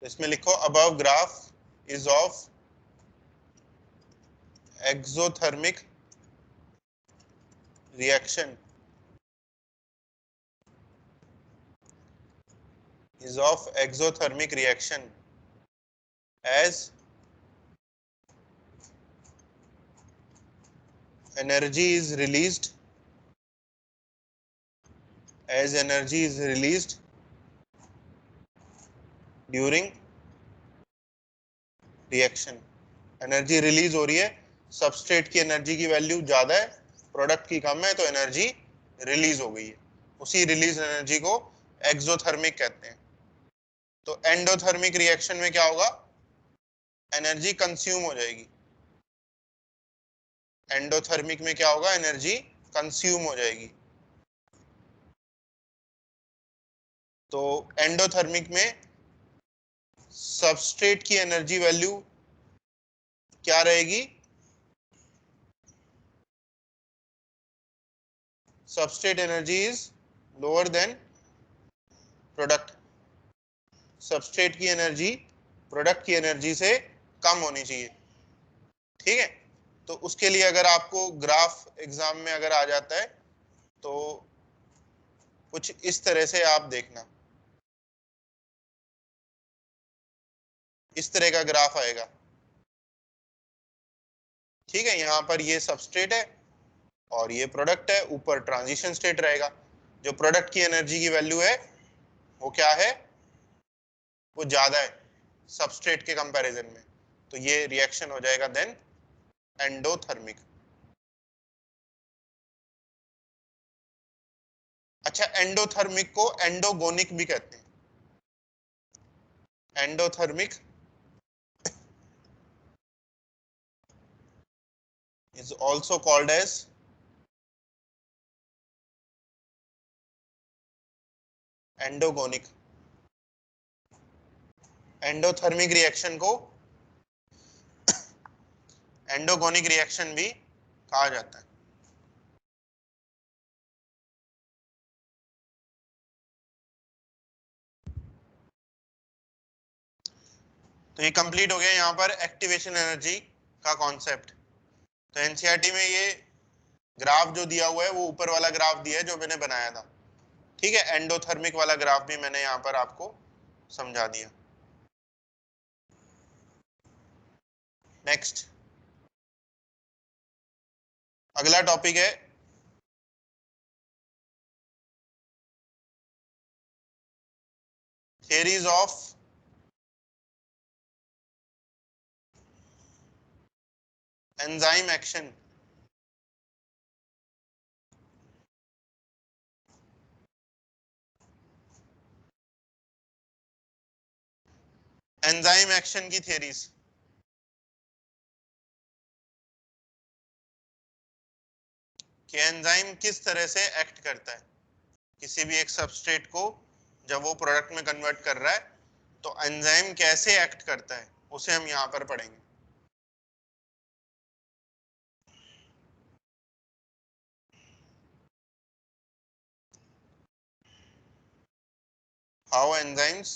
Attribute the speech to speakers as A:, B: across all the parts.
A: इसमें लिखो above graph is of exothermic reaction is of exothermic reaction as energy is released during reaction. Energy release हो रही है, substrate की energy की वैल्यू ज्यादा है, प्रोडक्ट की कम है, तो एनर्जी रिलीज हो गई है। उसी रिलीज एनर्जी को एक्सोथर्मिक कहते हैं। तो एंडोथर्मिक रिएक्शन में क्या होगा, एनर्जी कंज्यूम हो जाएगी। एंडोथर्मिक में क्या होगा, एनर्जी कंज्यूम हो जाएगी। तो एंडोथर्मिक में सबस्ट्रेट की एनर्जी वैल्यू क्या रहेगी, substrate energy is lower than product. Substrate की एनर्जी प्रोडक्ट की एनर्जी से कम होनी चाहिए। ठीक है, तो उसके लिए अगर आपको ग्राफ एग्जाम में अगर आ जाता है तो कुछ इस तरह से आप देखना, इस तरह का ग्राफ आएगा। ठीक है, यहाँ पर ये सबस्ट्रेट है और ये प्रोडक्ट है, ऊपर ट्रांजिशन स्टेट रहेगा। जो प्रोडक्ट की एनर्जी की वैल्यू है वो क्या है, वो ज्यादा है सबस्ट्रेट के कंपैरिजन में, तो ये रिएक्शन हो जाएगा देन एंडोथर्मिक। अच्छा, एंडोथर्मिक को एंडोगोनिक भी कहते हैं। Endothermic is also called as endergonic. Endothermic reaction को एंडोगोनिक रिएक्शन भी कहा जाता है। तो ये कंप्लीट हो गया यहाँ पर एक्टिवेशन एनर्जी का कॉन्सेप्ट। तो एनसीईआरटी में ये ग्राफ जो दिया हुआ है वो ऊपर वाला ग्राफ दिया है जो मैंने बनाया था। ठीक है, एंडोथर्मिक वाला ग्राफ भी मैंने यहाँ पर आपको समझा दिया। नेक्स्ट, अगला टॉपिक है theories of enzyme action. Enzyme action की थियरीज, कि एंजाइम किस तरह से एक्ट करता है किसी भी एक सबस्ट्रेट को जब वो प्रोडक्ट में कन्वर्ट कर रहा है, तो एंजाइम कैसे एक्ट करता है उसे हम यहाँ पर पढ़ेंगे। How enzymes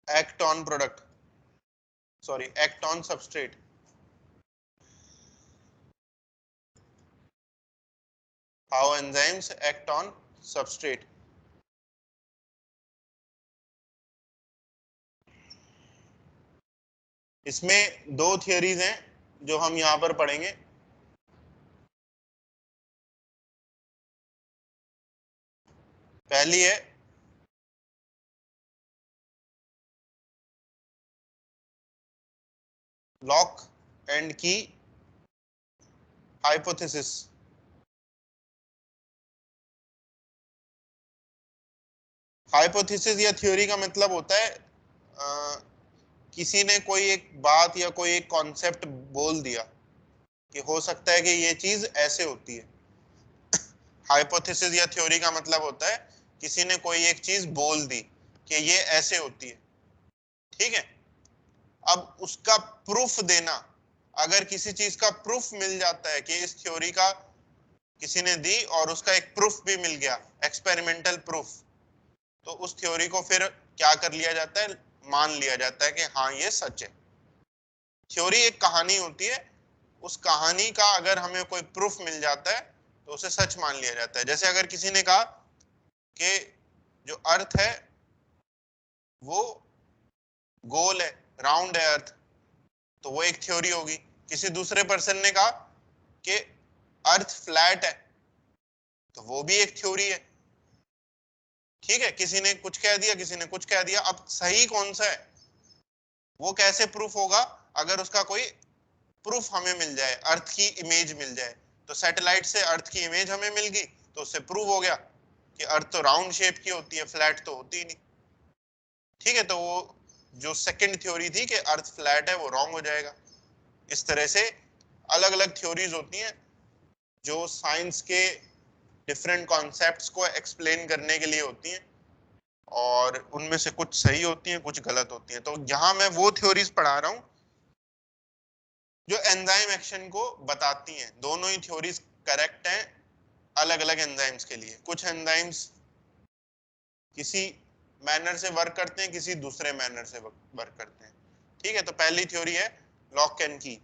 A: act on product, sorry act on substrate. How enzymes act on substrate. इसमें दो थियरीज हैं जो हम यहाँ पर पढ़ेंगे। पहली है लॉक एंड की हाइपोथेसिस। हाइपोथेसिस या थ्योरी का मतलब होता है किसी ने कोई एक बात या कोई एक कॉन्सेप्ट बोल दिया कि हो सकता है कि ये चीज ऐसे होती है। हाइपोथेसिस या थ्योरी का मतलब होता है किसी ने कोई एक चीज बोल दी कि ये ऐसे होती है। ठीक है, अब उसका प्रूफ देना, अगर किसी चीज का प्रूफ मिल जाता है कि इस थ्योरी का किसी ने दी और उसका एक प्रूफ भी मिल गया, एक्सपेरिमेंटल प्रूफ, तो उस थ्योरी को फिर क्या कर लिया जाता है, मान लिया जाता है कि हाँ ये सच है। थ्योरी एक कहानी होती है, उस कहानी का अगर हमें कोई प्रूफ मिल जाता है तो उसे सच मान लिया जाता है। जैसे अगर किसी ने कहा कि जो अर्थ है वो गोल है, राउंड है अर्थ, तो वो एक थ्योरी होगी। किसी दूसरे पर्सन ने कहा कि अर्थ फ्लैट है, तो वो भी एक थ्योरी है। ठीक है, किसी ने कुछ कह दिया, किसी ने कुछ कह दिया, अब सही कौन सा है वो कैसे प्रूफ होगा? अगर उसका कोई प्रूफ हमें मिल जाए, अर्थ की इमेज मिल जाए, तो सैटेलाइट से अर्थ की इमेज हमें मिल गई, तो उससे प्रूव हो गया कि अर्थ तो राउंड शेप की होती है, फ्लैट तो होती ही नहीं। ठीक है, तो वो जो सेकंड थ्योरी थी कि अर्थ फ्लैट है वो रॉन्ग हो जाएगा। इस तरह से अलग अलग थ्योरीज होती हैं जो साइंस के डिफरेंट कॉन्सेप्ट्स को एक्सप्लेन करने के लिए होती हैं, और उनमें से कुछ सही होती हैं, कुछ गलत होती हैं। तो यहाँ मैं वो थ्योरीज पढ़ा रहा हूँ जो एंजाइम एक्शन को बताती हैं। दोनों ही थ्योरीज करेक्ट हैं अलग अलग एंजाइम्स के लिए। कुछ एंजाइम्स किसी मैनर से वर्क करते हैं, किसी दूसरे मैनर से वर्क करते हैं। ठीक है, तो पहली थ्योरी है लॉक एंड की।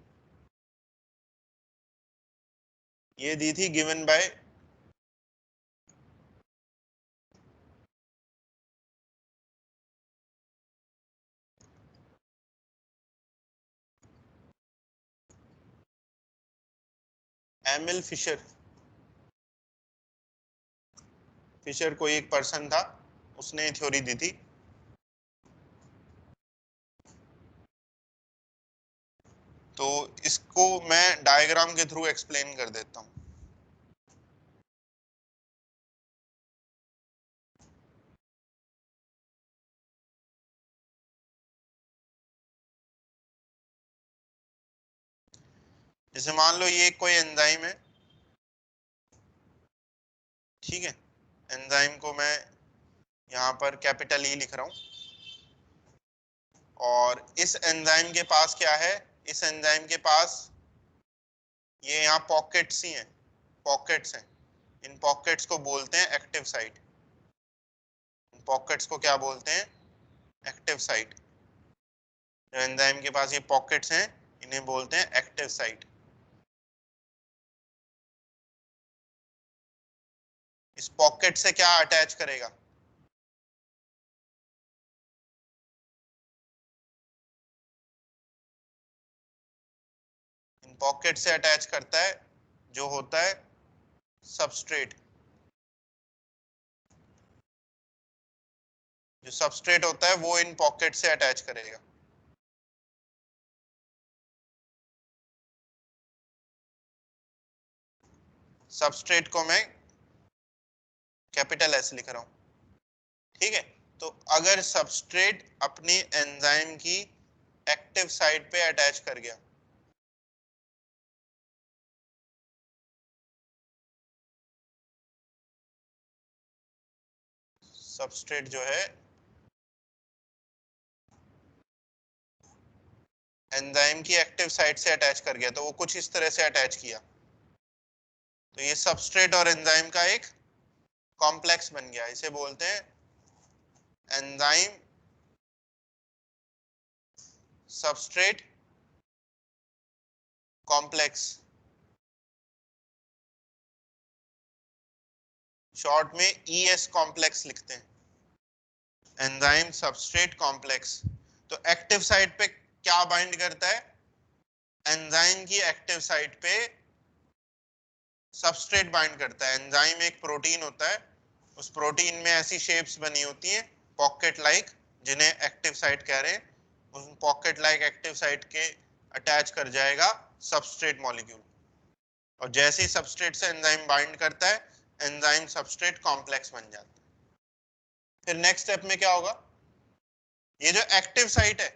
A: ये दी थी given by Emil Fischer. Fischer कोई एक पर्सन था, उसने थ्योरी दी थी। तो इसको मैं डायग्राम के थ्रू एक्सप्लेन कर देता हूँ। जैसे मान लो ये कोई एंजाइम है, ठीक है, एंजाइम को मैं यहाँ पर कैपिटल ई लिख रहा हूँ, और इस एंजाइम के पास क्या है, इस एंजाइम के पास ये यहाँ पॉकेट्स ही हैं, पॉकेट्स हैं। इन पॉकेट्स को बोलते हैं एक्टिव साइट। इन पॉकेट्स को क्या बोलते हैं? Active site. जो एंजाइम के पास ये पॉकेट्स हैं, इन्हें बोलते हैं एक्टिव साइट। इस पॉकेट से क्या अटैच करेगा? इन पॉकेट से अटैच करता है जो होता है सबस्ट्रेट। जो सबस्ट्रेट होता है वो इन पॉकेट से अटैच करेगा। सबस्ट्रेट को मैं कैपिटल एस लिख रहा हूं। ठीक है, तो अगर सबस्ट्रेट अपनी एंजाइम की एक्टिव साइट पे अटैच कर गया, सबस्ट्रेट जो है एंजाइम की एक्टिव साइट से अटैच कर गया, तो वो कुछ इस तरह से अटैच किया, तो ये सबस्ट्रेट और एंजाइम का एक कॉम्प्लेक्स बन गया। इसे बोलते हैं एंजाइम सबस्ट्रेट कॉम्प्लेक्स। शॉर्ट में ईएस कॉम्प्लेक्स लिखते हैं, एंजाइम सबस्ट्रेट कॉम्प्लेक्स। तो एक्टिव साइट पे क्या बाइंड करता है? एंजाइम की एक्टिव साइट पे सबस्ट्रेट बाइंड करता है। एंजाइम एक प्रोटीन होता है, उस प्रोटीन में ऐसी शेप्स बनी होती हैं पॉकेट लाइक, जिन्हें एक्टिव साइट कह रहे हैं। उस पॉकेट लाइक एक्टिव साइट के अटैच कर जाएगा सबस्ट्रेट मॉलिक्यूल, और जैसे ही सबस्ट्रेट से एंजाइम बाइंड करता है, एंजाइम सबस्ट्रेट कॉम्प्लेक्स बन जाता है। फिर नेक्स्ट स्टेप में क्या होगा? ये जो एक्टिव साइट है,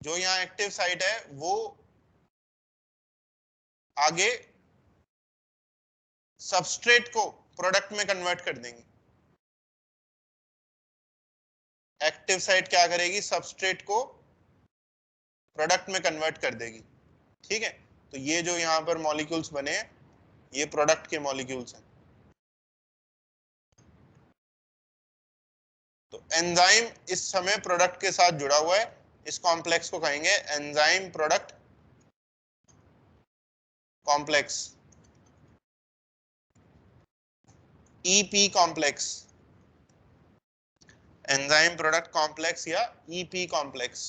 A: जो यहाँ एक्टिव साइट है वो आगे सबस्ट्रेट को प्रोडक्ट में कन्वर्ट कर देंगी। एक्टिव साइट क्या करेगी, सबस्ट्रेट को प्रोडक्ट में कन्वर्ट कर देगी। ठीक है, तो ये जो यहाँ पर मॉलिक्यूल्स बने हैं ये प्रोडक्ट के मॉलिक्यूल्स हैं। तो एंजाइम इस समय प्रोडक्ट के साथ जुड़ा हुआ है, इस कॉम्प्लेक्स को कहेंगे enzyme product complex, EP complex, enzyme product complex या ईपी कॉम्प्लेक्स।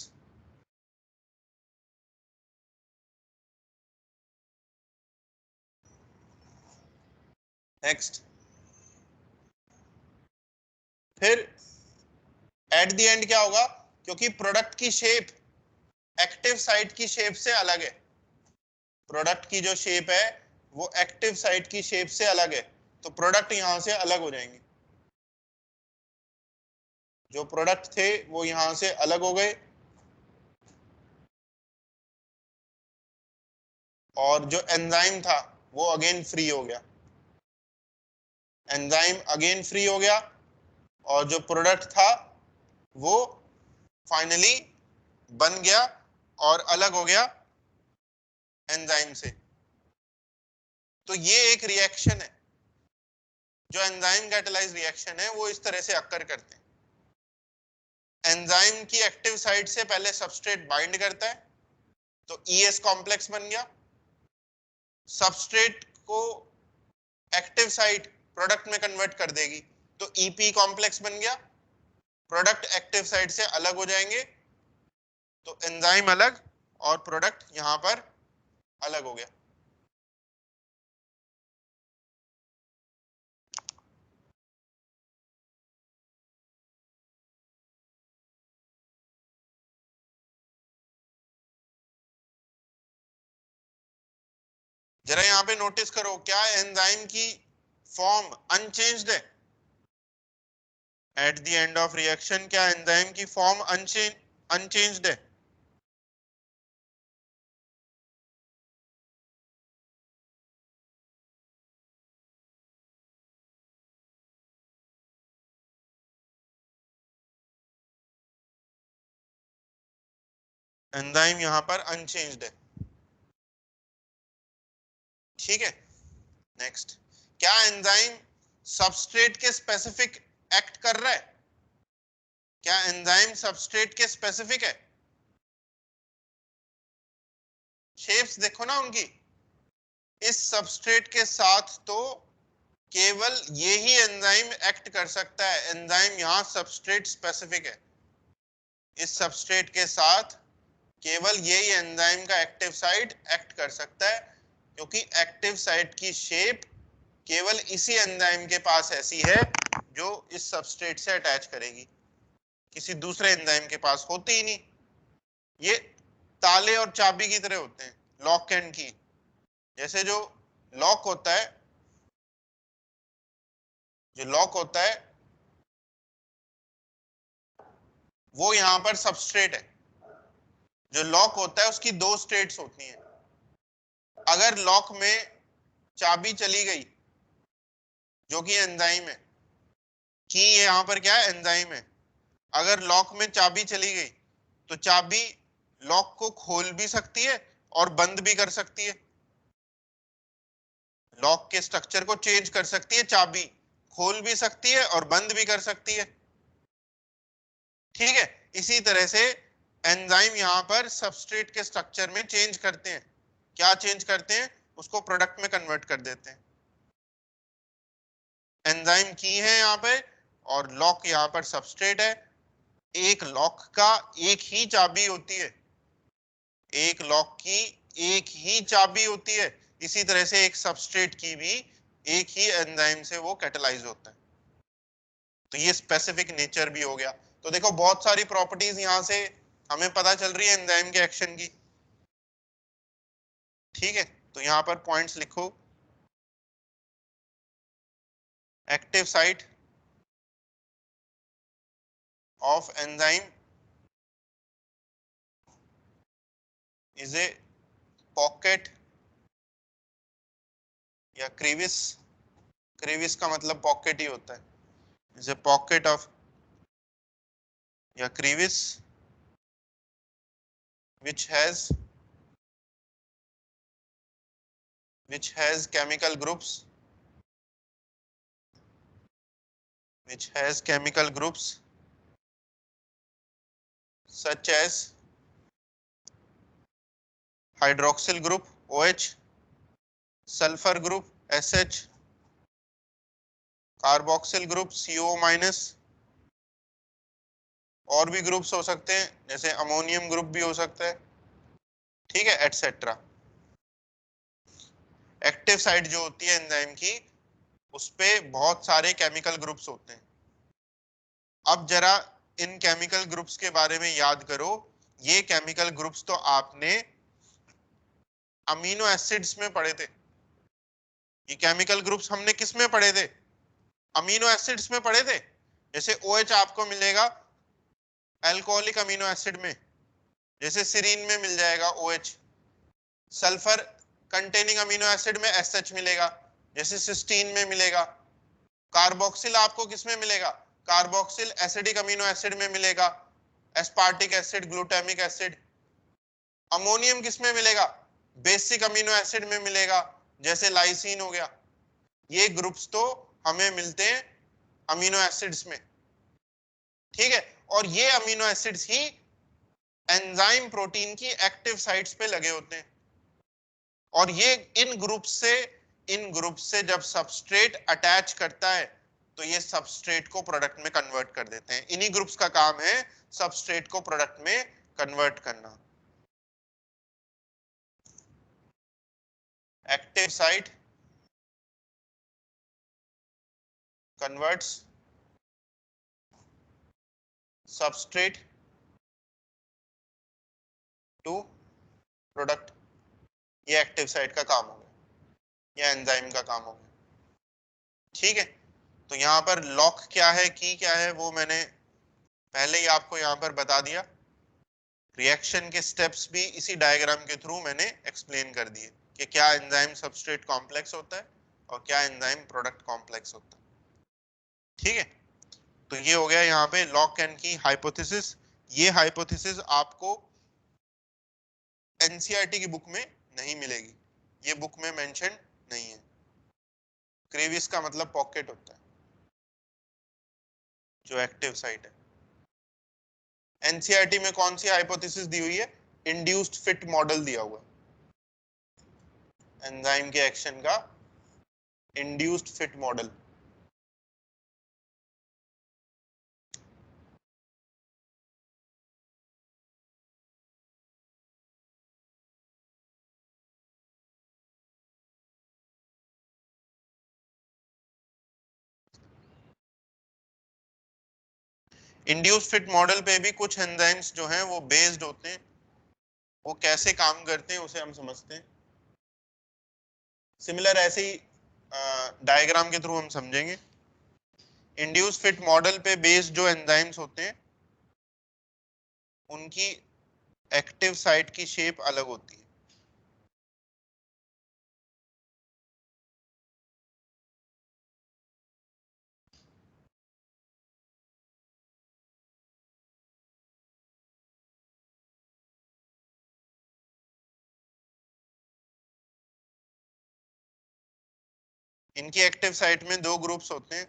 A: नेक्स्ट, फिर एट द एंड क्या होगा, क्योंकि प्रोडक्ट की शेप एक्टिव साइट की शेप से अलग है, प्रोडक्ट की जो शेप है वो एक्टिव साइट की शेप से अलग है, तो प्रोडक्ट यहां से अलग हो जाएंगे। जो प्रोडक्ट थे वो यहां से अलग हो गए, और जो एंजाइम था वो अगेन फ्री हो गया, एंजाइम अगेन फ्री हो गया, और जो प्रोडक्ट था वो फाइनली बन गया और अलग हो गया एंजाइम से। तो ये एक रिएक्शन है, जो एंजाइम कैटालाइज रिएक्शन है वो इस तरह से अक्कर करते हैं। एंजाइम की एक्टिव साइट से पहले सबस्ट्रेट बाइंड करता है, तो ईएस कॉम्प्लेक्स बन गया, सबस्ट्रेट को एक्टिव साइट प्रोडक्ट में कन्वर्ट कर देगी, तो ईपी कॉम्प्लेक्स बन गया, प्रोडक्ट एक्टिव साइट से अलग हो जाएंगे, तो एंजाइम अलग और प्रोडक्ट यहां पर अलग हो गया। जरा यहाँ पे नोटिस करो, क्या एंजाइम की फॉर्म अनचेंज्ड है? At the end of reaction क्या एंजाइम की फॉर्म अनचेंज्ड है? एंजाइम यहाँ पर अनचेंज्ड है। ठीक है, नेक्स्ट, क्या एंजाइम सबस्ट्रेट के स्पेसिफिक एक्ट कर रहा है? क्या एंजाइम सबस्ट्रेट के स्पेसिफिक है? शेप्स देखो ना उनकी, इस सबस्ट्रेट के साथ तो केवल ये ही एंजाइम एक्ट कर सकता है, एंजाइम यहाँ सबस्ट्रेट स्पेसिफिक है, इस सबस्ट्रेट के साथ केवल यही एंजाइम का एक्टिव साइट एक्ट कर सकता है, क्योंकि एक्टिव साइट की शेप केवल इसी एंजाइम के पास ऐसी है जो इस सबस्ट्रेट से अटैच करेगी, किसी दूसरे एंजाइम के पास होती ही नहीं। ये ताले और चाबी की तरह होते हैं, लॉक एंड की। जैसे जो लॉक होता है, जो लॉक होता है वो यहां पर सबस्ट्रेट है, जो लॉक होता है उसकी दो स्टेट्स होती हैं। अगर लॉक में चाबी चली गई जो कि एंजाइम है, की यहां पर क्या है, एंजाइम है, अगर लॉक में चाबी चली गई तो चाबी लॉक को खोल भी सकती है और बंद भी कर सकती है, लॉक के स्ट्रक्चर को चेंज कर सकती है, चाबी खोल भी सकती है और बंद भी कर सकती है। ठीक है, इसी तरह से एंजाइम यहां पर सबस्ट्रेट के स्ट्रक्चर में चेंज करते हैं, क्या चेंज करते हैं, उसको प्रोडक्ट में कन्वर्ट कर देते हैं। एंजाइम की है यहाँ पे और लॉक यहाँ पर सबस्ट्रेट है, एक लॉक का एक ही चाबी होती है, एक लॉक की एक ही चाबी होती है, इसी तरह से एक सबस्ट्रेट की भी एक ही एंजाइम से वो कैटालाइज होता है। तो ये स्पेसिफिक नेचर भी हो गया। तो देखो बहुत सारी प्रॉपर्टीज यहां से हमें पता चल रही है एंजाइम के एक्शन की। ठीक है, तो यहां पर पॉइंट्स लिखो, active site of enzyme is a pocket या क्रीविस क्रीविस का मतलब पॉकेट ही होता है, जैसे पॉकेट ऑफ या क्रीविस which has chemical groups such as hydroxyl group OH, sulfur group SH, carboxyl group CO minus, और भी ग्रुप्स हो सकते हैं जैसे अमोनियम ग्रुप भी हो सकता है, ठीक है, एटसेट्रा। एक्टिव साइट जो होती है एंजाइम की, उस पे बहुत सारे केमिकल ग्रुप्स होते हैं। अब जरा इन केमिकल ग्रुप्स के बारे में याद करो। ये केमिकल ग्रुप्स तो आपने अमीनो एसिड्स में पढ़े थे। ये केमिकल ग्रुप्स हमने किस में पढ़े थे? अमीनो एसिड्स में पढ़े थे। जैसे OH आपको मिलेगा अल्कोहलिक अमीनो एसिड में, जैसे सीरीन में मिल जाएगा OH। Sulphur containing amino acid में SH मिलेगा, जैसे सिस्टीन में मिलेगा। कार्बोक्सिल आपको किस में मिलेगा? कार्बोक्सिल एसिडिक अमीनो एसिड में मिलेगा, aspartic acid, glutamic acid. Ammonium किस में मिलेगा? बेसिक अमीनो एसिड में मिलेगा, जैसे लाइसिन हो गया। ये ग्रुप्स तो हमें मिलते हैं अमीनो एसिड्स में, ठीक है। और ये अमीनो एसिड्स ही एंजाइम प्रोटीन की एक्टिव साइट्स पे लगे होते हैं। और ये इन ग्रुप से जब सबस्ट्रेट अटैच करता है तो ये सबस्ट्रेट को प्रोडक्ट में कन्वर्ट कर देते हैं। इन्हीं ग्रुप्स का काम है सबस्ट्रेट को प्रोडक्ट में कन्वर्ट करना। Active site converts substrate to product. ये एक्टिव साइट का काम हो गया, ये एंजाइम का काम हो गया, ठीक है। तो यहाँ पर लॉक क्या है, की क्या है, वो मैंने पहले ही आपको यहाँ पर बता दिया। रिएक्शन के स्टेप्स भी इसी डायग्राम के थ्रू मैंने एक्सप्लेन कर दिए कि क्या एंजाइम सबस्ट्रेट कॉम्प्लेक्स होता है और क्या एंजाइम प्रोडक्ट कॉम्प्लेक्स होता है, ठीक है। तो ये हो गया यहाँ पे लॉक एंड की हाइपोथेसिस। ये हाइपोथेसिस आपको एनसीईआरटी की बुक में नहीं मिलेगी, ये बुक में मेंशन नहीं है। क्रेविस का मतलब पॉकेट होता है, जो एक्टिव साइट है। एनसीईआरटी में कौन सी हाइपोथेसिस दी हुई है? इंड्यूस्ड फिट मॉडल दिया हुआ है एंजाइम के एक्शन का, induced fit model. Induced fit model पे भी कुछ एंजाइम्स जो हैं वो बेस्ड होते हैं, वो कैसे काम करते हैं उसे हम समझते हैं। सिमिलर ऐसे ही डायग्राम के थ्रू हम समझेंगे। इंड्यूस फिट मॉडल पे बेस्ड जो एंजाइम्स होते हैं उनकी एक्टिव साइट की शेप अलग होती है। इनकी एक्टिव साइट में दो ग्रुप्स होते हैं।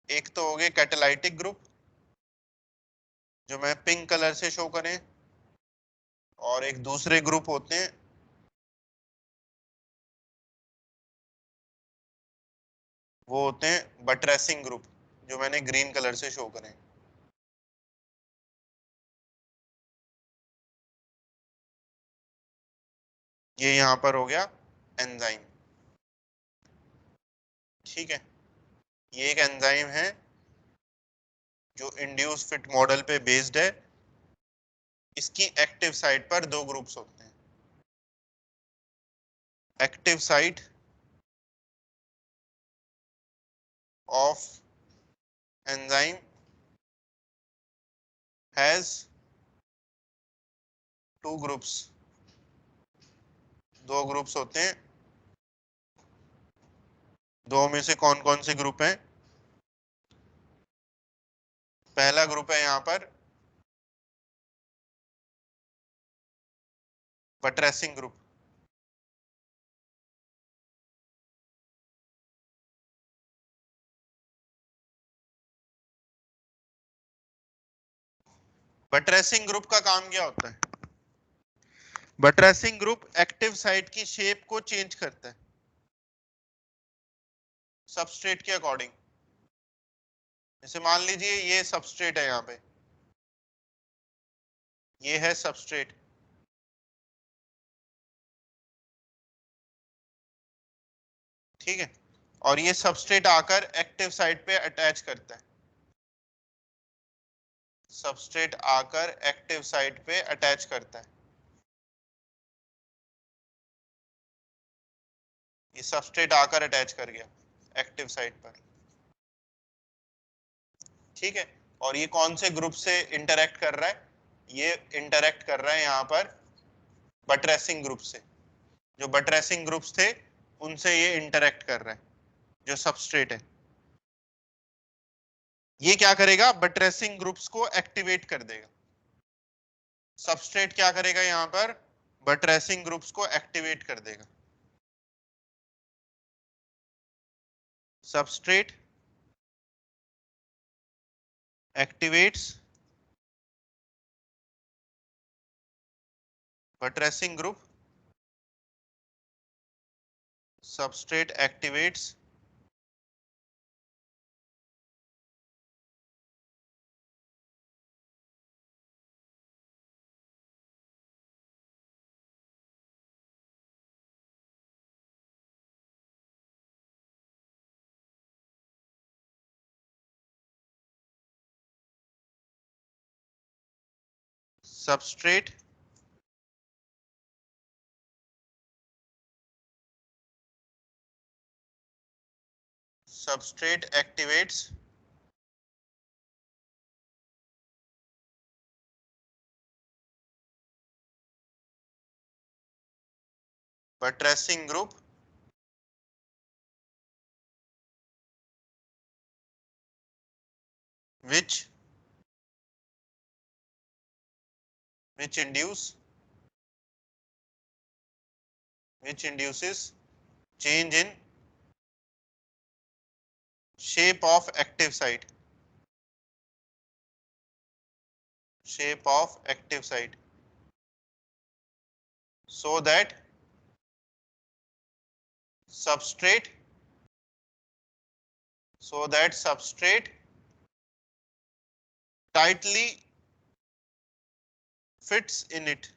A: एक तो हो गए कैटालाइटिक ग्रुप, जो मैं पिंक कलर से शो करें, और एक दूसरे ग्रुप होते हैं वो होते हैं बटरेसिंग ग्रुप, जो मैंने ग्रीन कलर से शो करें। ये यहां पर हो गया एंजाइम, ठीक है। ये एक एंजाइम है जो इंड्यूस फिट मॉडल पे बेस्ड है। इसकी एक्टिव साइट पर दो ग्रुप्स होते हैं। Active site of enzyme has two groups, दो ग्रुप्स होते हैं। दो में से कौन कौन से ग्रुप हैं? पहला ग्रुप है यहाँ पर बटरेसिंग ग्रुप। बटरेसिंग ग्रुप का काम क्या होता है? बटरेसिंग ग्रुप एक्टिव साइट की शेप को चेंज करता है सबस्ट्रेट के अकॉर्डिंग। जैसे मान लीजिए ये सबस्ट्रेट है, यहाँ पे ये है सबस्ट्रेट, ठीक है, और ये सबस्ट्रेट आकर एक्टिव साइट पे अटैच करता है। सबस्ट्रेट आकर एक्टिव साइट पे अटैच करता है। ये सबस्ट्रेट आकर अटैच कर गया एक्टिव साइट पर, ठीक है। और ये कौन से ग्रुप से इंटरेक्ट कर रहा है? ये इंटरेक्ट कर रहा है यहाँ पर बटरेसिंग ग्रुप से। जो बटरेसिंग ग्रुप्स थे उनसे ये इंटरेक्ट कर रहा है, जो सबस्ट्रेट है। ये क्या करेगा? बटरेसिंग ग्रुप्स को एक्टिवेट कर देगा। सबस्ट्रेट क्या करेगा? यहाँ पर बटरेसिंग ग्रुप्स को एक्टिवेट कर देगा। Substrate activates buttressing group, substrate activates substrate substrate activates buttressing group which which induce which induces change in shape of active site, shape of active site, so that substrate substrate tightly fits in it,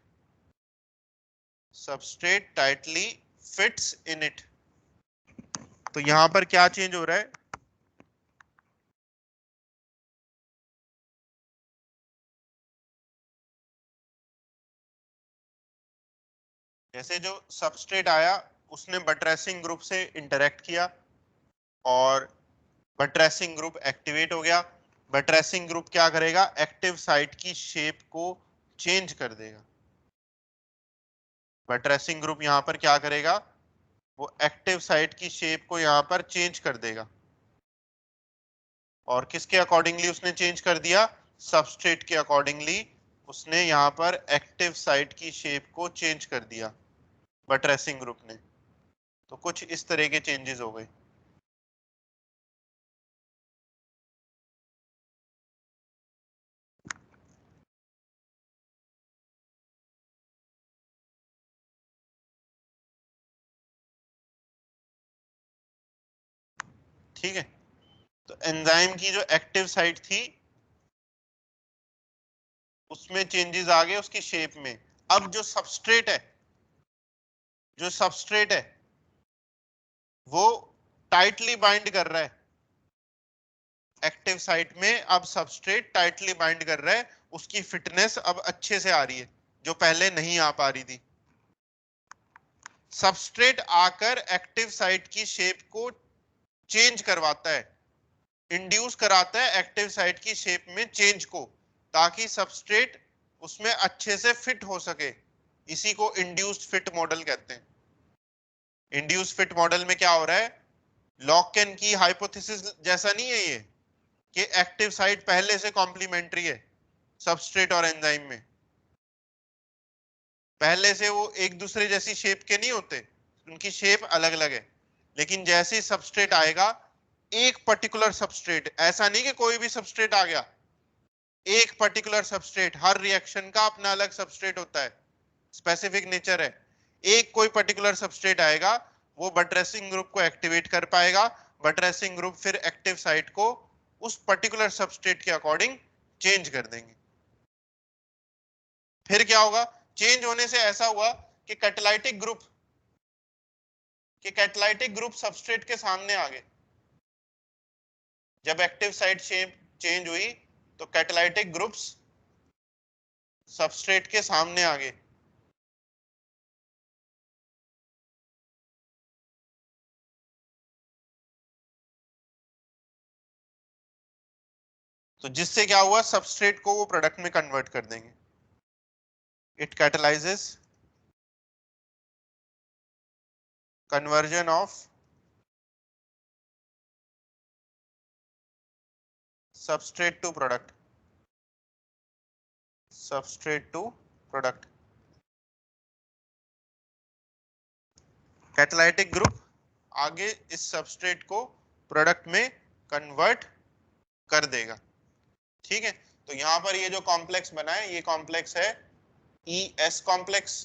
A: substrate tightly fits in it। तो यहां पर क्या change हो रहा है? जैसे जो substrate आया उसने बटरेसिंग ग्रुप से इंटरेक्ट किया और बटरेसिंग ग्रुप एक्टिवेट हो गया। बटरेसिंग ग्रुप क्या करेगा? एक्टिव साइट की शेप को चेंज कर देगा। बटरेसिंग ग्रुप यहां पर क्या करेगा? वो एक्टिव साइट की शेप को यहां पर चेंज कर देगा। और किसके अकॉर्डिंगली उसने चेंज कर दिया? सबस्ट्रेट के अकॉर्डिंगली उसने यहां पर एक्टिव साइट की शेप को चेंज कर दिया बटरेसिंग ग्रुप ने। तो कुछ इस तरह के चेंजेस हो गए। ठीक है, तो एंजाइम की जो एक्टिव साइट थी उसमें चेंजेस आ गए उसकी शेप में। अब जो सबस्ट्रेट है वो टाइटली बाइंड कर रहा है एक्टिव साइट में। अब सबस्ट्रेट टाइटली बाइंड कर रहा है, उसकी फिटनेस अब अच्छे से आ रही है जो पहले नहीं आ पा रही थी। सबस्ट्रेट आकर एक्टिव साइट की शेप को चेंज करवाता है, इंड्यूस कराता है एक्टिव साइट की शेप में चेंज को, ताकि सबस्ट्रेट उसमें अच्छे से फिट हो सके। इसी को इंड्यूस्ड फिट मॉडल कहते हैं। इंड्यूस्ड फिट मॉडल में क्या हो रहा है? लॉक एंड की हाइपोथेसिस जैसा नहीं है ये कि एक्टिव साइट पहले से कॉम्प्लीमेंट्री है सबस्ट्रेट और एंजाइम में, पहले से वो एक दूसरे जैसी शेप के नहीं होते, उनकी शेप अलग अलग है। लेकिन जैसे ही सबस्ट्रेट आएगा, एक पर्टिकुलर सबस्ट्रेट, ऐसा नहीं कि कोई भी सबस्ट्रेट आ गया, एक पर्टिकुलर सबस्ट्रेट, हर रिएक्शन का अपना अलग सबस्ट्रेट होता है, स्पेसिफिक नेचर है। एक कोई पर्टिकुलर सबस्ट्रेट आएगा, वो बटरेसिंग ग्रुप को एक्टिवेट कर पाएगा, बटरेसिंग ग्रुप फिर एक्टिव साइट को उस पर्टिकुलर सबस्ट्रेट के अकॉर्डिंग चेंज कर देंगे। फिर क्या होगा, चेंज होने से ऐसा हुआ कि कैटालाइटिक ग्रुप सबस्ट्रेट के सामने आ गए। जब एक्टिव साइट शेप चेंज हुई तो कैटालाइटिक ग्रुप्स सबस्ट्रेट के सामने आ गए। तो जिससे क्या हुआ, सबस्ट्रेट को वो प्रोडक्ट में कन्वर्ट कर देंगे। It catalyses conversion of substrate to product, substrate to product. Catalytic group आगे इस सबस्ट्रेट को प्रोडक्ट में कन्वर्ट कर देगा। ठीक है, तो यहां पर ये जो कॉम्प्लेक्स बना है, ये कॉम्प्लेक्स है ES कॉम्प्लेक्स।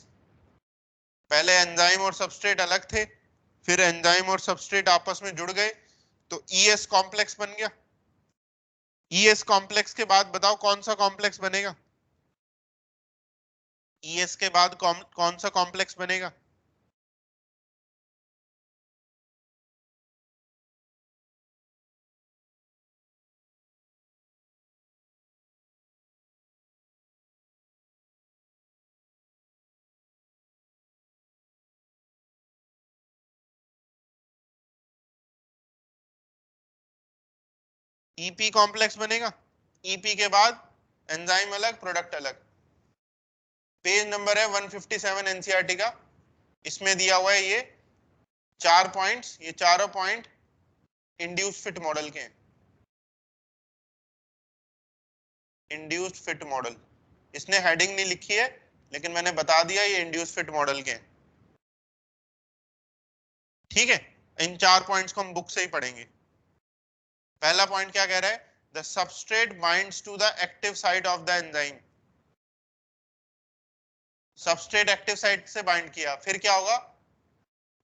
A: पहले एंजाइम और सबस्ट्रेट अलग थे, फिर एंजाइम और सबस्ट्रेट आपस में जुड़ गए तो ES कॉम्प्लेक्स बन गया। ES कॉम्प्लेक्स के बाद बताओ कौन सा कॉम्प्लेक्स बनेगा? ES के बाद कौन सा कॉम्प्लेक्स बनेगा? EP कॉम्प्लेक्स बनेगा। EP के बाद एंजाइम अलग, प्रोडक्ट अलग। पेज नंबर है 157 एनसीईआरटी का, इसमें दिया हुआ है ये 4 पॉइंट्स, ये चारों पॉइंट इंड्यूस्ड फिट मॉडल के हैं। इंड्यूस्ड फिट मॉडल, इसने हेडिंग नहीं लिखी है लेकिन मैंने बता दिया ये इंड्यूस्ड फिट मॉडल के हैं। ठीक है, इन 4 पॉइंट्स को हम बुक से ही पढ़ेंगे। पहला पॉइंट क्या कह रहा है, the substrate binds to the active site of the enzyme. Substrate active site से बाइंड किया, फिर क्या होगा,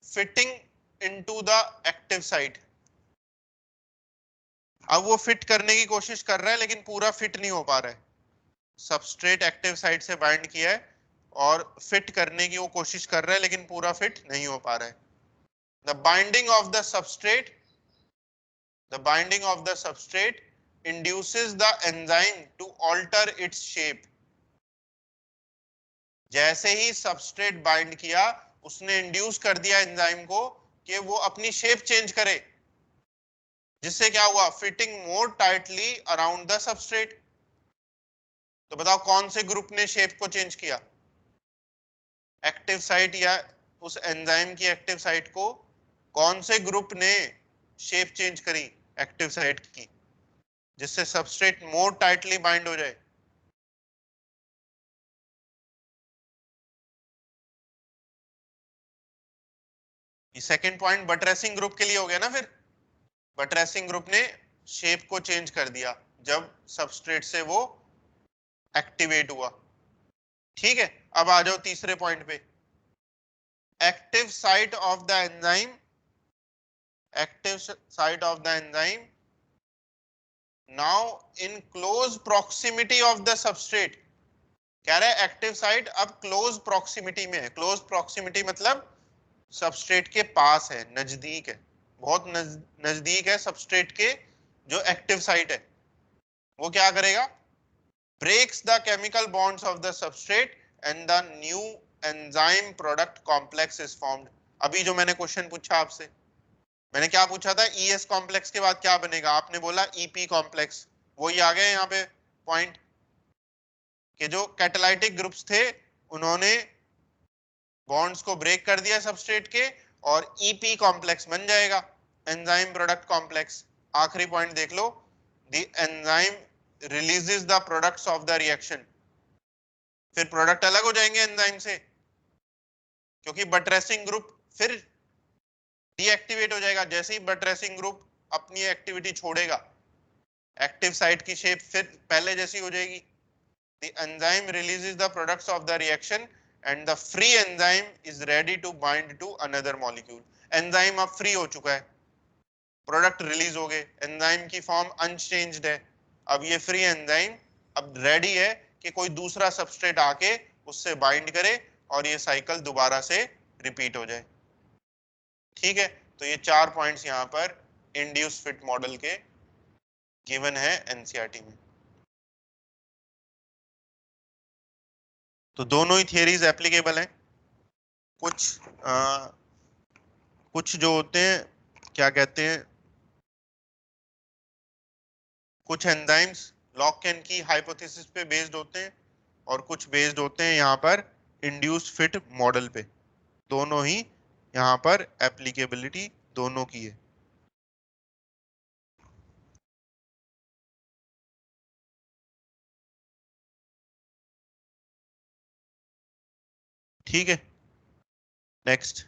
A: fitting into the active site. अब वो फिट करने की कोशिश कर रहा है लेकिन पूरा फिट नहीं हो पा रहा है। सबस्ट्रेट एक्टिव साइट से बाइंड किया है और फिट करने की वो कोशिश कर रहा है लेकिन पूरा फिट नहीं हो पा रहा है। The binding of the substrate, the binding of the substrate induces the enzyme to alter its shape। जैसे ही सबस्ट्रेट बाइंड किया, उसने इंड्यूस कर दिया एंजाइम को कि वो अपनी शेप चेंज करे, जिससे क्या हुआ, fitting more tightly around the substrate. तो बताओ कौन से ग्रुप ने शेप को चेंज किया? एक्टिव साइट या उस एंजाइम की एक्टिव साइट को कौन से ग्रुप ने शेप चेंज करी एक्टिव साइट की, जिससे सबस्ट्रेट मोर टाइटली बाइंड हो जाए? ये सेकंड पॉइंट बटरेसिंग ग्रुप के लिए हो गया ना। फिर बटरेसिंग ग्रुप ने शेप को चेंज कर दिया जब सबस्ट्रेट से वो एक्टिवेट हुआ। ठीक है, अब आ जाओ तीसरे पॉइंट पे, active site of the enzyme, active site of the enzyme now in close proximity of the substrate. कह रहा है एक्टिव साइट अब क्लोज प्रॉक्सिमिटी में है। क्लोज प्रॉक्सिमिटी मतलब सबस्ट्रेट के पास है, नजदीक है, बहुत नजदीक है सबस्ट्रेट के। जो एक्टिव साइट है वो क्या करेगा, breaks the chemical bonds of the substrate and the new enzyme product complex is formed. अभी जो मैंने क्वेश्चन पूछा आपसे, मैंने क्या पूछा था, ES कॉम्प्लेक्स के बाद क्या बनेगा? आपने बोला EP कॉम्प्लेक्स। वही आ गया यहाँ पे पॉइंट कि जो कैटालाइटिक ग्रुप्स थे उन्होंने बॉन्ड्स को ब्रेक कर दिया सबस्ट्रेट के और EP कॉम्प्लेक्स बन जाएगा। एंजाइम प्रोडक्ट कॉम्प्लेक्स, आखिरी पॉइंट देख लो, the enzyme releases the products of the reaction. फिर प्रोडक्ट अलग हो जाएंगे एंजाइम से, क्योंकि बटरेसिंग ग्रुप फिर डीएक्टिवेट हो जाएगा। जैसे ही बटरेसिंग ग्रुप अपनी एक्टिविटी छोड़ेगा, एक्टिव साइट की शेप फिर पहले जैसी हो जाएगी। The enzyme releases the products of the reaction and the free enzyme is ready to bind to another molecule. Enzyme अब फ्री हो चुका है, प्रोडक्ट रिलीज हो गए, एंजाइम की फॉर्म अनचेंज्ड है। अब ये फ्री एंजाइम अब रेडी है कि कोई दूसरा सबस्ट्रेट आके उससे बाइंड करे और ये साइकिल दोबारा से रिपीट हो जाए। ठीक है, तो ये 4 पॉइंट्स यहाँ पर इंड्यूस फिट मॉडल के गिवन है एनसीईआरटी में। तो दोनों ही थियरीज एप्लीकेबल हैं। कुछ जो होते हैं, क्या कहते हैं, कुछ एंजाइम्स लॉक एंड की हाइपोथेसिस पे बेस्ड होते हैं और कुछ बेस्ड होते हैं यहाँ पर इंड्यूस्ड फिट मॉडल पे। दोनों ही यहाँ पर एप्लीकेबिलिटी दोनों की है। ठीक है, नेक्स्ट।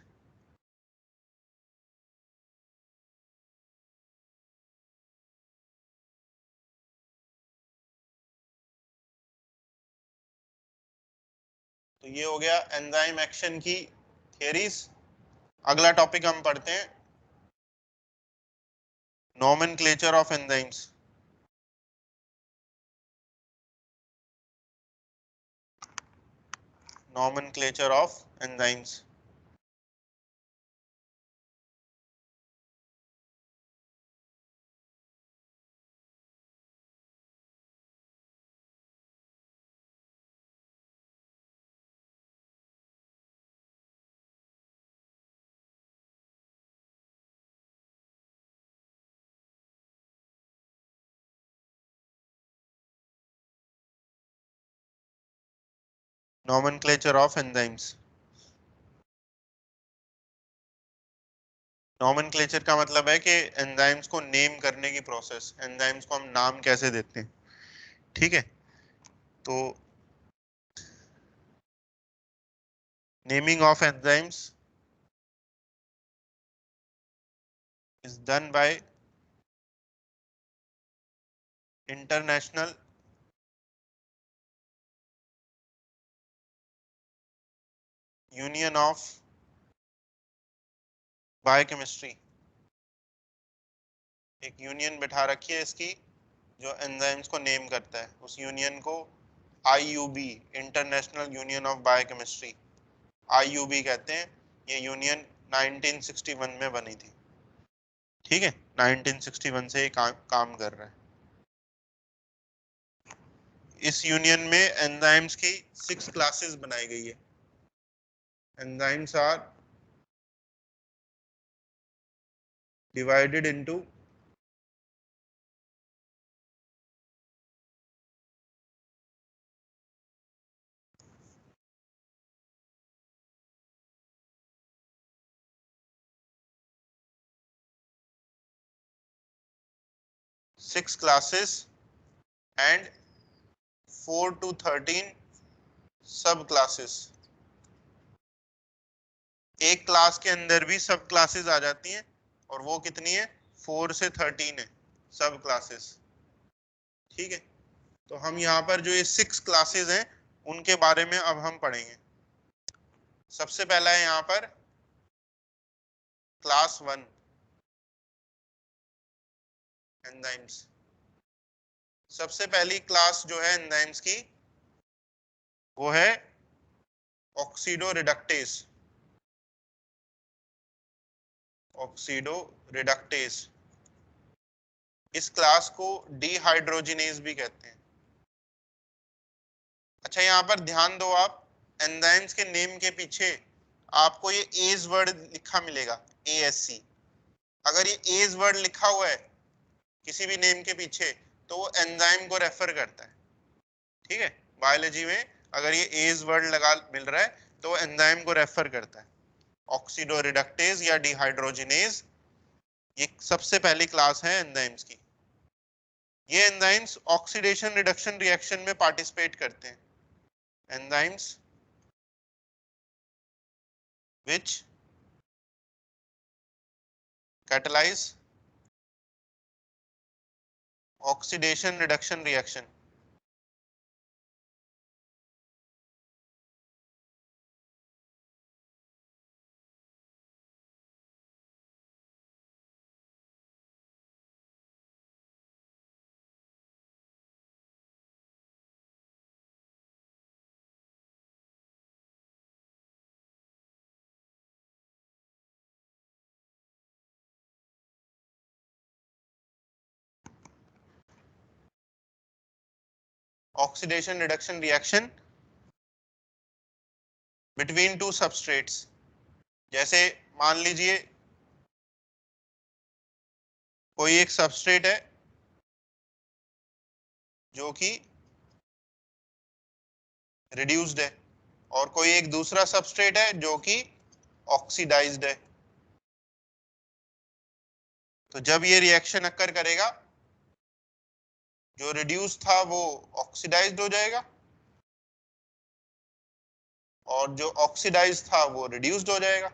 A: तो ये हो गया एंजाइम एक्शन की थियरीज। अगला टॉपिक हम पढ़ते हैं, nomenclature of enzymes. Nomenclature of enzymes. Nomenclature of enzymes. Nomenclature का मतलब है कि एंजाइम्स को नेम करने की प्रोसेस, एंजाइम्स को हम नाम कैसे देते हैं। ठीक है, तो naming of enzymes is done by International Union of Biochemistry। एक यूनियन बिठा रखी है इसकी जो एंजाइम्स को नेम करता है, उस यूनियन को IUB, international union of biochemistry, IUB कहते हैं। ये यूनियन 1961 में बनी थी। ठीक है, 1961 से ये काम कर रहा है। इस यूनियन में एंजाइम्स की 6 क्लासेस बनाई गई है। Enzymes are divided into six classes and 4 to 13 सब क्लासेस। एक क्लास के अंदर भी सब क्लासेस आ जाती हैं, और वो कितनी है, 4 से 13 है सब क्लासेस। ठीक है, तो हम यहाँ पर जो ये 6 क्लासेस हैं उनके बारे में अब हम पढ़ेंगे। सबसे पहला है यहाँ पर क्लास 1 एंजाइम्स। सबसे पहली क्लास जो है एंजाइम्स की वो है ऑक्सीडो रिडक्टेज। ऑक्सीडो रिडक्टेज, इस क्लास को डिहाइड्रोजिनेज भी कहते हैं। अच्छा, यहाँ पर ध्यान दो आप, एंजाइम्स के नेम के पीछे आपको ये एज वर्ड लिखा मिलेगा, ASC। अगर ये एज वर्ड लिखा हुआ है किसी भी नेम के पीछे तो वो एंजाइम को रेफर करता है। ठीक है, बायोलॉजी में अगर ये एज वर्ड लगा मिल रहा है तो वो एंजाइम को रेफर करता है। ऑक्सीडो रिडक्टेज या डिहाइड्रोजिनेज ये सबसे पहली क्लास है एंजाइम्स की। ये एंजाइम्स ऑक्सीडेशन रिडक्शन रिएक्शन में पार्टिसिपेट करते हैं। Enzymes which catalyse oxidation reduction reaction. Oxidation reduction reaction between two substrates. जैसे मान लीजिए कोई एक सबस्ट्रेट है जो कि रिड्यूस्ड है, और कोई एक दूसरा सबस्ट्रेट है जो कि ऑक्सीडाइज्ड है। तो जब ये रिएक्शन अक्कर करेगा, जो रिड्यूस था वो ऑक्सीडाइज्ड हो जाएगा, और जो ऑक्सीडाइज था वो रिड्यूस्ड हो जाएगा।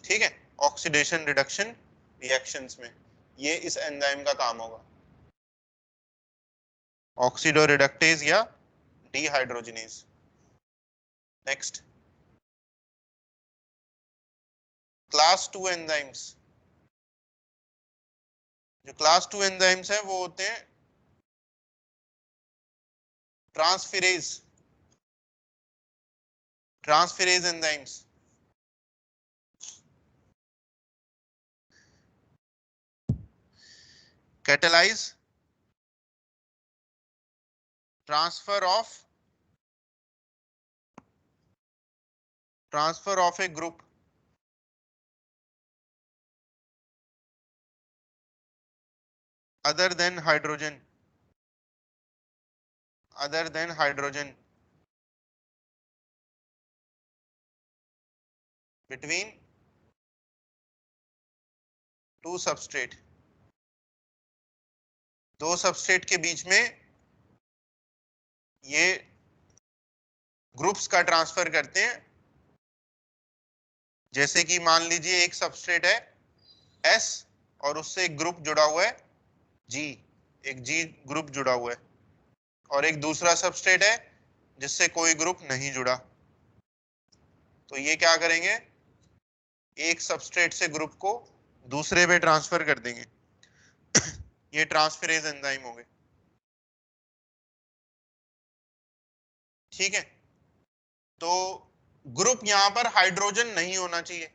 A: ठीक है, ऑक्सीडेशन रिडक्शन रिएक्शंस में ये इस एंजाइम का काम होगा, ऑक्सीडोरिडक्टेज या डीहाइड्रोजिनेज। Next, class 2 enzymes. जो क्लास 2 एंजाइम्स हैं वो होते हैं transferase, transferase enzymes. Catalyse transfer of A group other than hydrogen, other than hydrogen between two substrate। दो सबस्ट्रेट के बीच में ये ग्रुप्स का ट्रांसफर करते हैं। जैसे कि मान लीजिए एक सबस्ट्रेट है S और उससे एक ग्रुप जुड़ा हुआ है G, एक G ग्रुप जुड़ा हुआ है, और एक दूसरा सबस्ट्रेट है जिससे कोई ग्रुप नहीं जुड़ा। तो ये क्या करेंगे, एक सबस्ट्रेट से ग्रुप को दूसरे पे ट्रांसफर कर देंगे। ये ट्रांसफेरेज एंजाइम हो गए। ठीक है, तो ग्रुप यहां पर हाइड्रोजन नहीं होना चाहिए।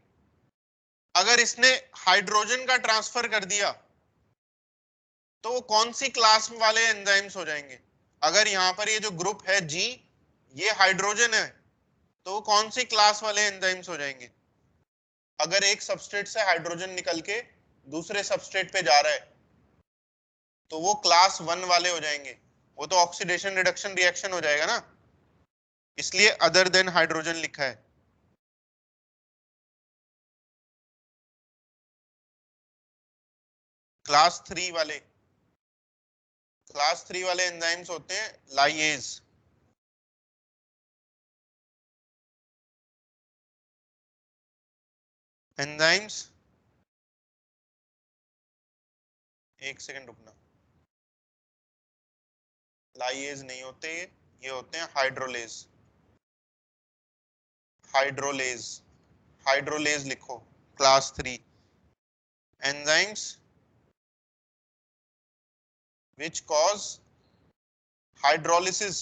A: अगर इसने हाइड्रोजन का ट्रांसफर कर दिया तो वो कौन सी क्लास वाले एंजाइम्स हो जाएंगे। अगर यहां पर ये जो ग्रुप है जी, ये हाइड्रोजन है, तो वो कौन सी क्लास वाले एंजाइम्स हो जाएंगे। अगर एक सबस्ट्रेट से हाइड्रोजन निकल के दूसरे सबस्ट्रेट पे जा रहा है तो वो क्लास 1 वाले हो जाएंगे। वो तो ऑक्सीडेशन रिडक्शन रिएक्शन हो जाएगा ना, इसलिए अदर देन हाइड्रोजन लिखा है। क्लास 3 वाले, क्लास 3 वाले एंजाइम्स होते हैं लाइएज। एंजाइम्स, एक सेकंड रुकना, लाइएज नहीं होते ये होते हैं हाइड्रोलेज। हाइड्रोलेज, हाइड्रोलेज लिखो, class 3 enzymes which cause hydrolysis,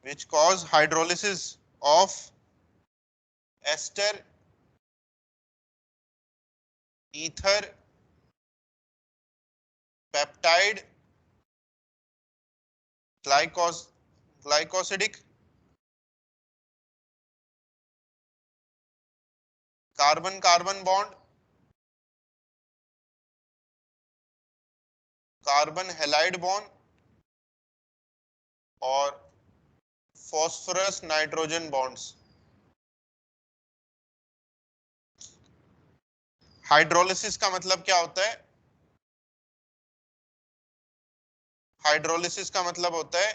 A: which cause hydrolysis of ester, ether, peptide, glycosidic, carbon carbon bond, carbon halide bond, और फॉस्फोरस नाइट्रोजन बॉन्ड्स। हाइड्रोलिसिस का मतलब क्या होता है? हाइड्रोलिसिस का मतलब होता है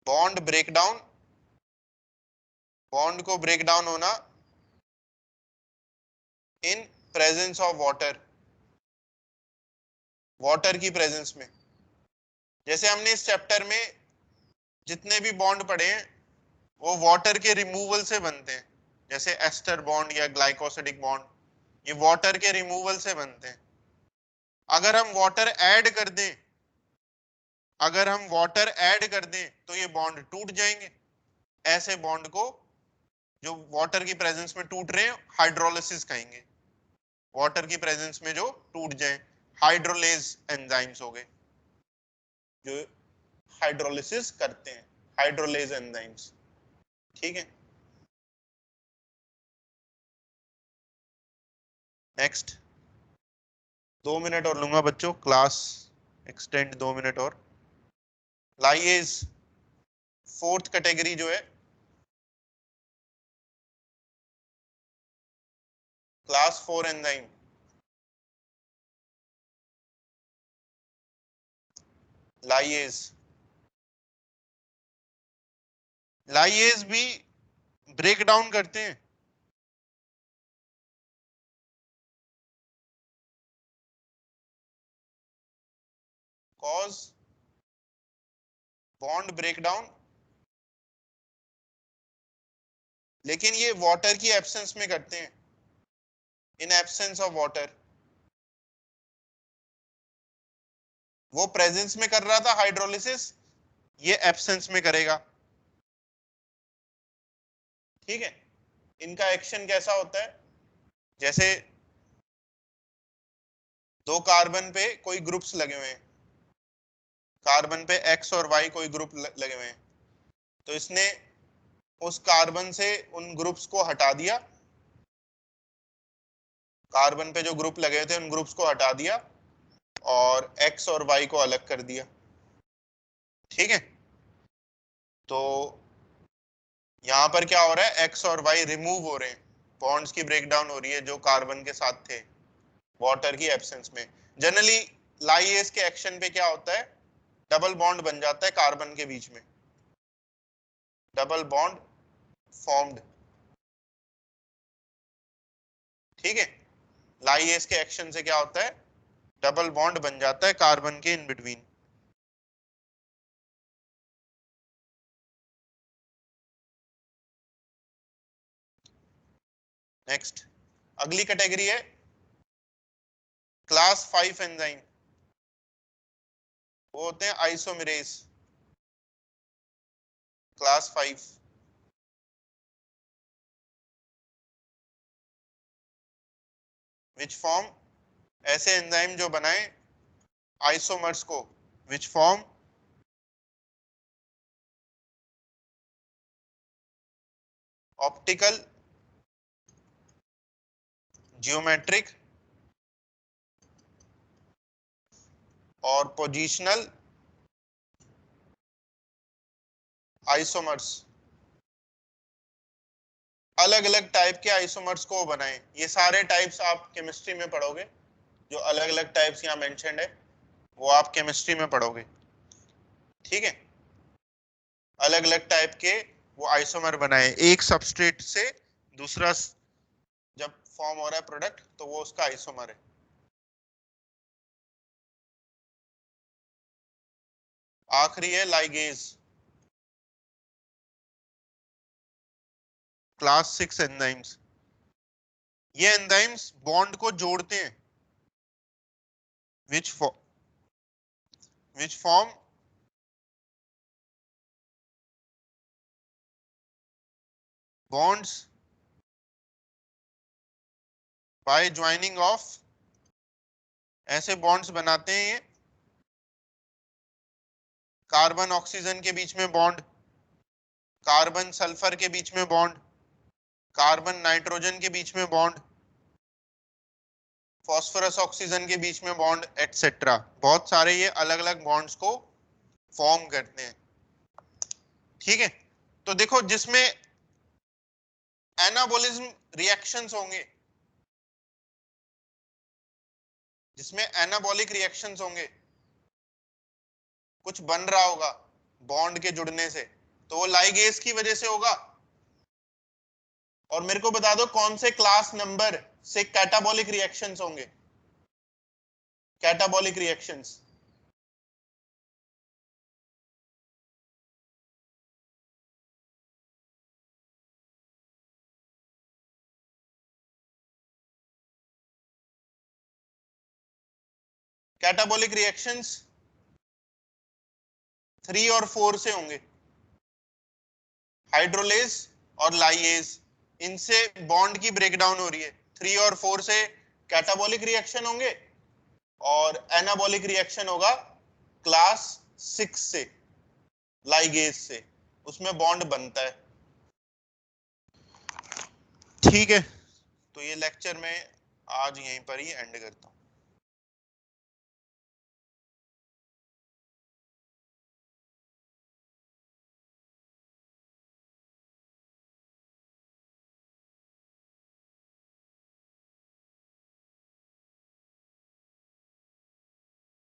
A: बॉन्ड ब्रेकडाउन, बॉन्ड को ब्रेक डाउन होना in presence of water, water की प्रेजेंस में। जैसे हमने इस चैप्टर में जितने भी बॉन्ड पढ़े हैं वो वाटर के रिमूवल से बनते हैं, जैसे एस्टर बॉन्ड या ग्लाइकोसिडिक बॉन्ड, ये वाटर के रिमूवल से बनते हैं। अगर हम वाटर ऐड कर दें, अगर हम वाटर ऐड कर दें तो ये बॉन्ड टूट जाएंगे। ऐसे बॉन्ड को जो वाटर की प्रेजेंस में टूट रहे हैं हाइड्रोलिसिस कहेंगे, वाटर की प्रेजेंस में जो टूट जाए, हाइड्रोलेज एंजाइम्स हो गए जो हाइड्रोलिसिस करते हैं, हाइड्रोलेज एंजाइम्स। ठीक है, नेक्स्ट। 2 मिनट और लूंगा बच्चों, क्लास एक्सटेंड 2 मिनट और। लाइएज फोर्थ कैटेगरी जो है, क्लास 4 एंजाइम। लाइएज, लाइएज भी ब्रेक डाउन करते हैं। कॉज बॉन्ड ब्रेकडाउन, लेकिन ये वाटर की एब्सेंस में करते हैं, इन एब्सेंस ऑफ वाटर। वो प्रेजेंस में कर रहा था हाइड्रोलिसिस, ये एब्सेंस में करेगा। ठीक है, इनका एक्शन कैसा होता है? जैसे दो कार्बन पे कोई ग्रुप्स लगे हुए हैं, कार्बन पे एक्स और वाई कोई ग्रुप लगे हुए हैं, तो इसने उस कार्बन से उन ग्रुप्स को हटा दिया, कार्बन पे जो ग्रुप लगे थे उन ग्रुप्स को हटा दिया और एक्स और वाई को अलग कर दिया। ठीक है, तो यहां पर क्या हो रहा है, एक्स और वाई रिमूव हो रहे हैं, बॉन्ड्स की ब्रेकडाउन हो रही है जो कार्बन के साथ थे वाटर की एब्सेंस में। जनरली लाइएज के एक्शन पे क्या होता है, डबल बॉन्ड बन जाता है कार्बन के बीच में, डबल बॉन्ड फॉर्म्ड। ठीक है, लाइएज के एक्शन से क्या होता है, डबल बॉन्ड बन जाता है कार्बन के इन बिटवीन। नेक्स्ट, अगली कैटेगरी है क्लास 5 एंजाइम, वो होते हैं आइसोमेरेज, क्लास 5। विच फॉर्म, ऐसे एंजाइम जो बनाए आइसोमर्स को, विच फॉर्म ऑप्टिकल, जियोमेट्रिक और पोजिशनल आइसोमर्स, अलग अलग टाइप के आइसोमर्स को बनाएं। ये सारे टाइप्स आप केमिस्ट्री में पढ़ोगे, जो अलग अलग टाइप्स यहाँ मेंशन्ड है वो आप केमिस्ट्री में पढ़ोगे। ठीक है, अलग अलग टाइप के वो आइसोमर बनाए, एक सबस्ट्रेट से दूसरा जब फॉर्म हो रहा है प्रोडक्ट तो वो उसका आइसोमर है। आखिरी है लाइगेज, क्लास 6 एंजाइम्स। ये एंजाइम्स बॉन्ड को जोड़ते हैं, which form bonds by joining of, ऐसे बॉन्ड्स बनाते हैं ये, कार्बन ऑक्सीजन के बीच में बॉन्ड, कार्बन सल्फर के बीच में बॉन्ड, कार्बन नाइट्रोजन के बीच में बॉन्ड, फास्फोरस ऑक्सीजन के बीच में बॉन्ड, एटसेट्रा। बहुत सारे ये अलग अलग बॉन्ड्स को फॉर्म करते हैं। ठीक है, तो देखो जिसमें एनाबोलिज्म रिएक्शंस होंगे, जिसमें एनाबॉलिक रिएक्शंस होंगे, कुछ बन रहा होगा बॉन्ड के जुड़ने से, तो वो लाइगेज की वजह से होगा। और मेरे को बता दो कौन से क्लास नंबर से कैटाबॉलिक रिएक्शंस होंगे, कैटाबॉलिक रिएक्शंस। कैटाबॉलिक रिएक्शंस 3 और 4 से होंगे, हाइड्रोलेज और लाइएज, इनसे बॉन्ड की ब्रेकडाउन हो रही है। 3 और 4 से कैटाबॉलिक रिएक्शन होंगे और एनाबॉलिक रिएक्शन होगा क्लास 6 से, लाइगेज से, उसमें बॉन्ड बनता है। ठीक है, तो ये लेक्चर मैं आज यहीं पर ही एंड करता हूँ।